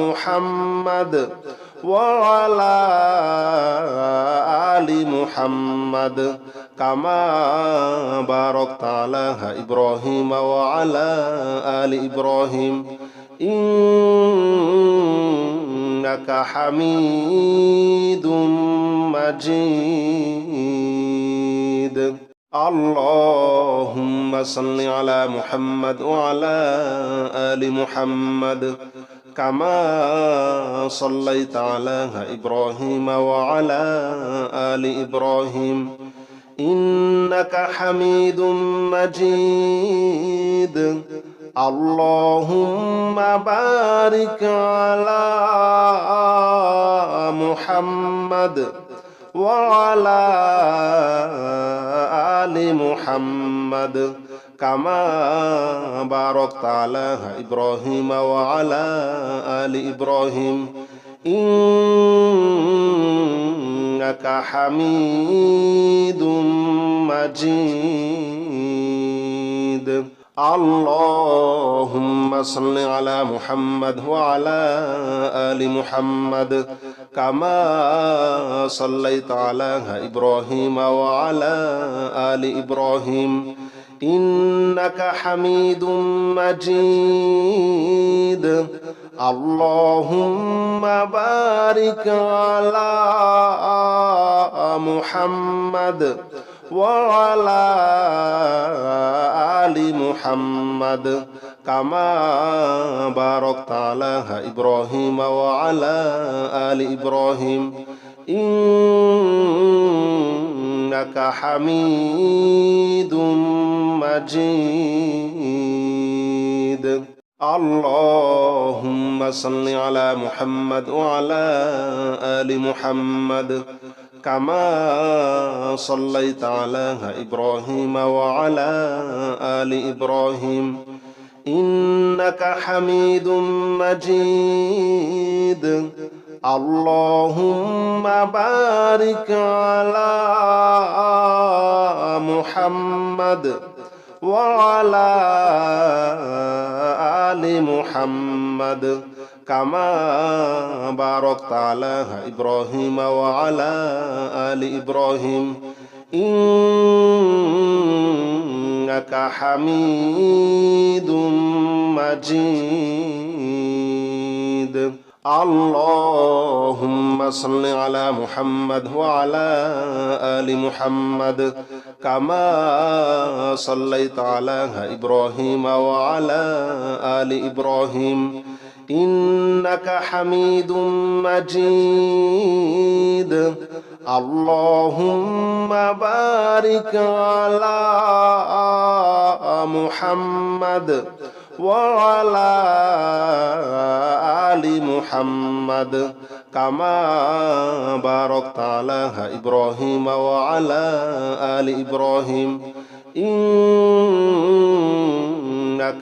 محمد وعلى آل محمد كما باركت على إبراهيم وعلى آل إبراهيم إنك حميد مجيد اللهم صل على محمد وعلى آل محمد كما صليت على إبراهيم وعلى آل إبراهيم إنك حميد مجيد اللهم بارك على محمد وعلى آل محمد كما باركت على إبراهيم وعلى آل إبراهيم إنك حميد مجيد اللهم صل على محمد وعلى آل محمد كما صليت على إبراهيم وعلى آل إبراهيم إنك حميد مجيد اللهم بارك على محمد وعلى آل محمد كما باركت على إبراهيم وعلى آل إبراهيم إنك حميد مجيد اللهم صل على محمد وعلى آل محمد كما صليت على إبراهيم وعلى آل إبراهيم إنك حميد مجيد اللهم بارك على محمد وعلى آل محمد كما باركت على إبراهيم وعلى آل إبراهيم إنك حميد مجيد اللهم صل على محمد وعلى آل محمد كما صليت على إبراهيم وعلى آل إبراهيم إنك حميد مجيد اللهم بارك على محمد وعلى آل محمد كما باركت على إبراهيم وعلى آل إبراهيم إنك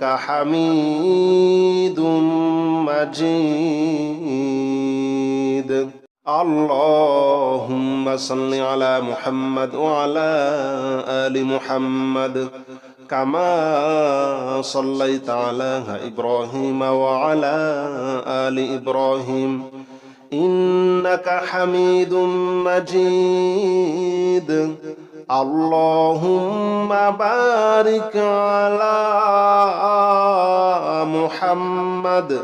حميد مجيد اللهم صل على محمد وعلى آل محمد كما صليت على إبراهيم وعلى آل إبراهيم إنك حميد مجيد اللهم بارك على محمد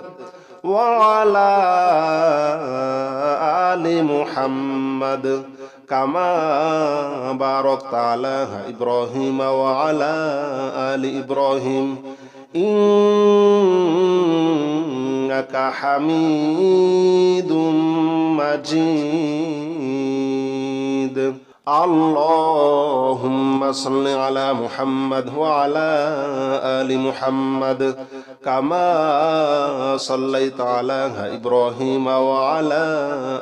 وعلى آل محمد كما باركت على إبراهيم وعلى آل إبراهيم إنك حميد مجيد اللهم صل على محمد وعلى آل محمد كما صليت على إبراهيم وعلى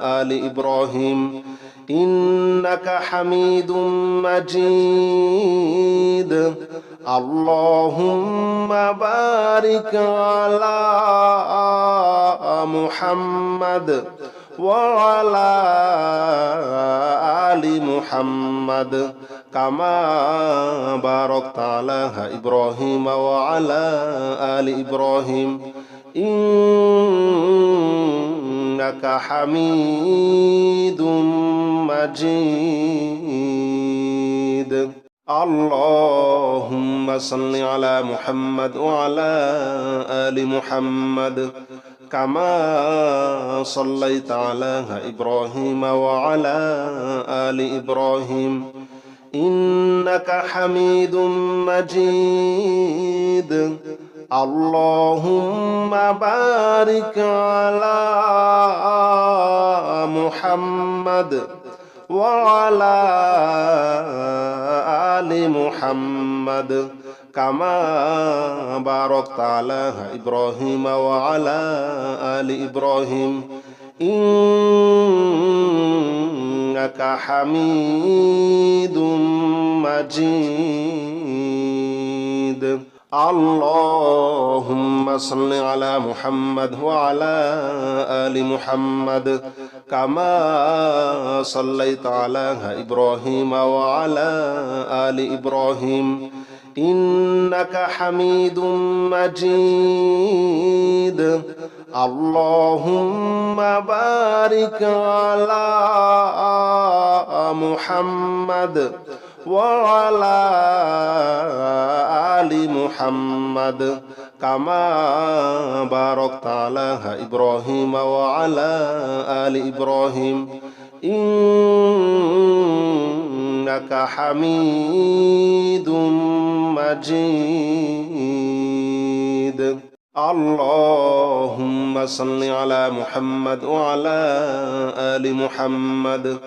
آل إبراهيم إنك حميد مجيد اللهم بارك على محمد وعلى آل محمد كما باركت على إبراهيم وعلى آل إبراهيم إنك حميد مجيد. اللهم صل على محمد وعلى آل محمد كما صليت على إبراهيم وعلى آل إبراهيم إنك حميد مجيد. اللهم بارك على محمد وعلى آل محمد كما باركت على إبراهيم وعلى آل إبراهيم إنك حميد مجيد. اللهم صل على محمد وعلى آل محمد كما صليت على إبراهيم وعلى آل إبراهيم إنك حميد مجيد. اللهم بارك على محمد وعلى آل محمد كما باركت على إبراهيم وعلى آل إبراهيم إنك حميد مجيد. اللهم صل على محمد وعلى آل محمد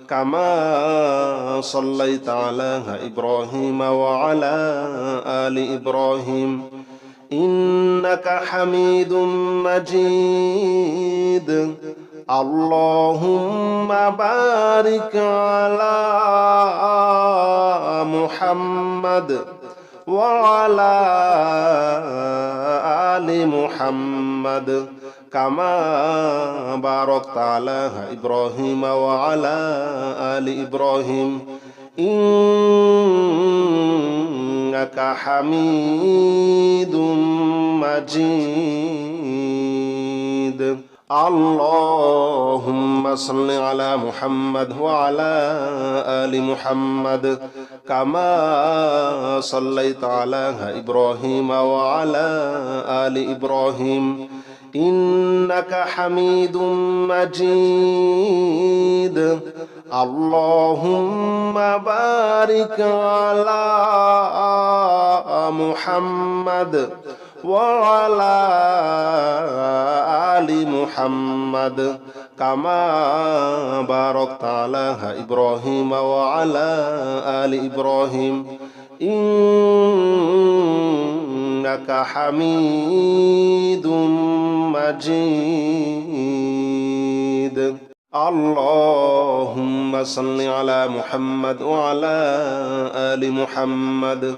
كما صليت على إبراهيم وعلى آل إبراهيم إنك حميد مجيد. اللهم بارك على محمد وعلى آل محمد كما باركت على إبراهيم وعلى آل إبراهيم إنك حميد مجيد. اللهم صل على محمد وعلى آل محمد كما صليت على إبراهيم وعلى آل إبراهيم إنك حميد مجيد. اللهم بارك على محمد وعلى آل محمد كما باركت على إبراهيم وعلى آل إبراهيم إنك حميد مجيد. اللهم صل على محمد وعلى آل محمد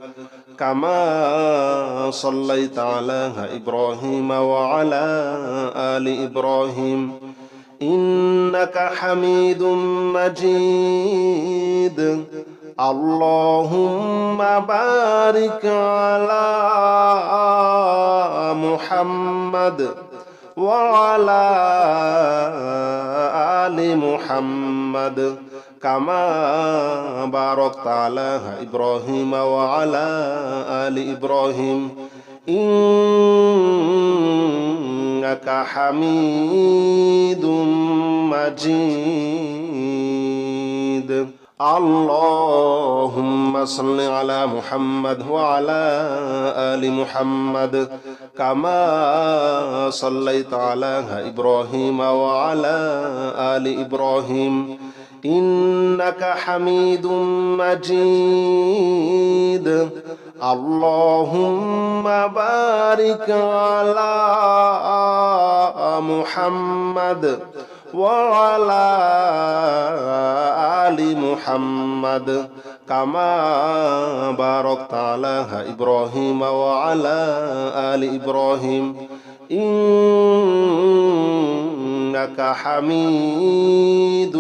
كما صليت على إبراهيم وعلى آل إبراهيم إنك حميد مجيد. اللهم بارك على محمد وعلى آل محمد كما باركت على إبراهيم وعلى آل إبراهيم إنك حميد مجيد. اللهم صل على محمد وعلى آل محمد كما صليت على إبراهيم وعلى آل إبراهيم إنك حميد مجيد. اللهم بارك على محمد وعلى آل محمد كما باركت على إبراهيم وعلى آل إبراهيم إنك حميد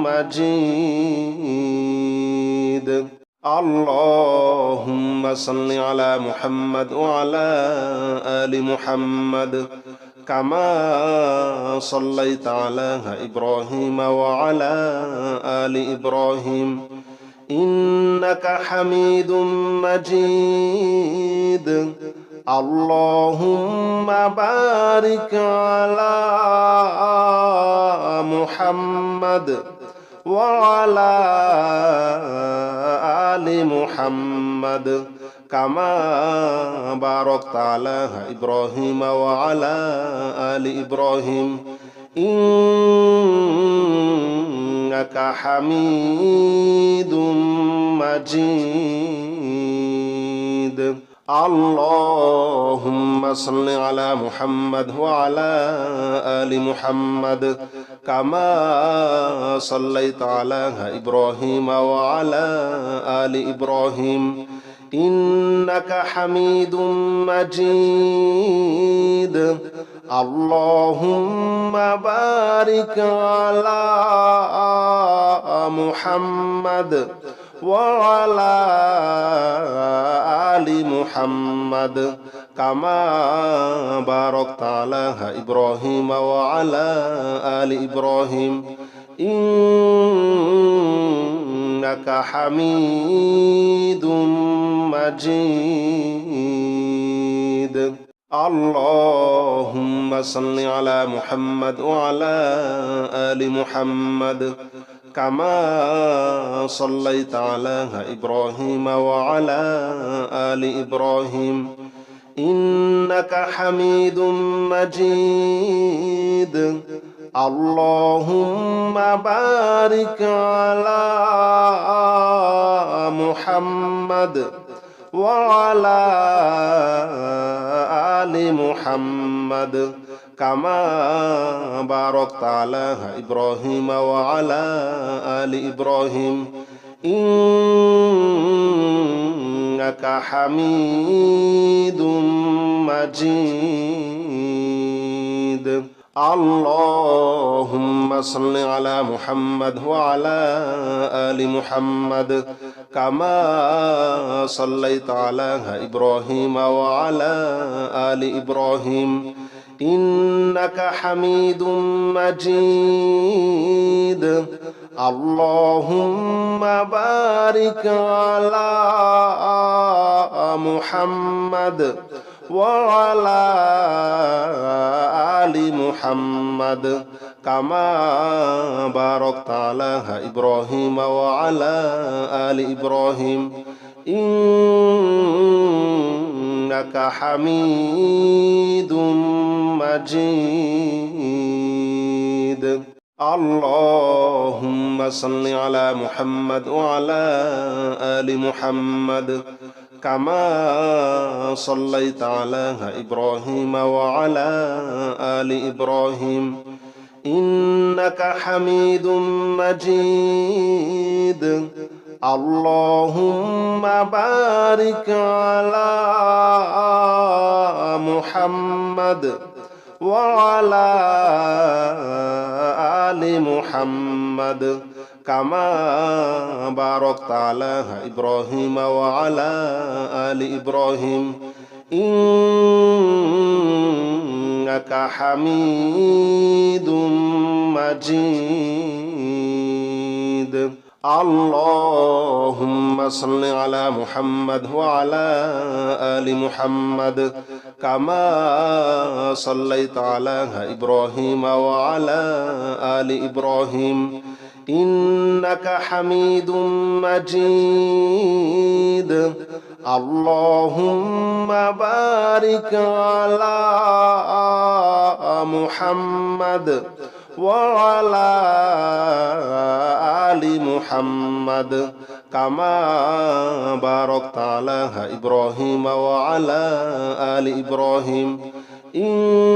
مجيد. اللهم صل على محمد وعلى آل محمد كما صليت على إبراهيم وعلى آل إبراهيم إنك حميد مجيد. اللهم بارك على محمد وعلى آل محمد كما باركت على إبراهيم وعلى آل إبراهيم إنك حميد مجيد. اللهم صل على محمد وعلى آل محمد كما صليت على إبراهيم وعلى آل إبراهيم إنك حميد مجيد. اللهم بارك على محمد وعلى آل محمد كما باركت على إبراهيم وعلى آل إبراهيم إنك حميد مجيد. اللهم صل على محمد وعلى آل محمد كما صليت على إبراهيم وعلى آل إبراهيم إنك حميد مجيد. اللهم بارك على محمد وعلى آل محمد كما باركت على إبراهيم وعلى آل إبراهيم إنك حميد مجيد. اللهم صل على محمد وعلى آل محمد كما صليت على إبراهيم وعلى آل إبراهيم إنك حميد مجيد. اللهم بارك على محمد وعلى آل محمد كما باركت على إبراهيم وعلى آل إبراهيم إنك حميد مجيد. اللهم صل على محمد وعلى آل محمد كما صليت على إبراهيم وعلى آل إبراهيم إنك حميد مجيد. اللهم بارك على محمد وعلى آل محمد كما باركت على إبراهيم وعلى آل إبراهيم إنك حميد مجيد. اللهم صل على محمد وعلى آل محمد كما صليت على إبراهيم وعلى آل إبراهيم إنك حميد مجيد. اللهم بارك على محمد وعلى آل محمد كما باركت على إبراهيم وعلى آل إبراهيم إنك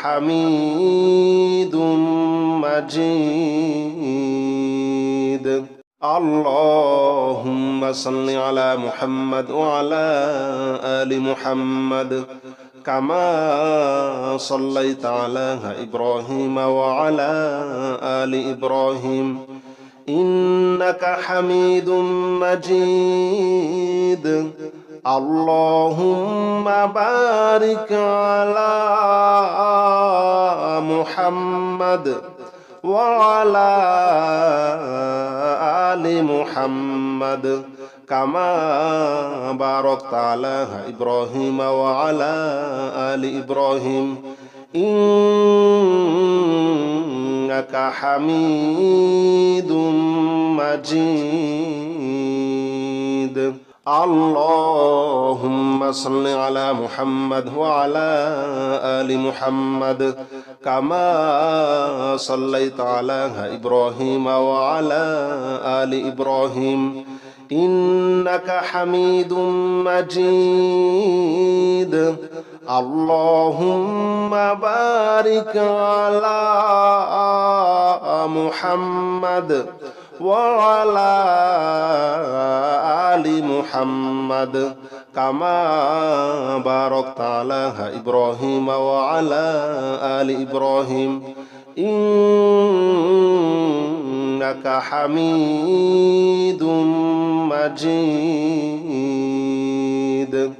حميد مجيد. اللهم صل على محمد وعلى آل محمد كما صليت على إبراهيم وعلى آل إبراهيم إنك حميد مجيد اللهم بارك على محمد وعلى آل محمد كما باركت على إبراهيم وعلى آل إبراهيم إنك حميد مجيد اللهم صل على محمد وعلى آل محمد كما صليت على إبراهيم وعلى آل إبراهيم إنك حميد مجيد اللهم بارك على محمد وعلى آل محمد كما باركت على إبراهيم وعلى آل إبراهيم إنك حميد مجيد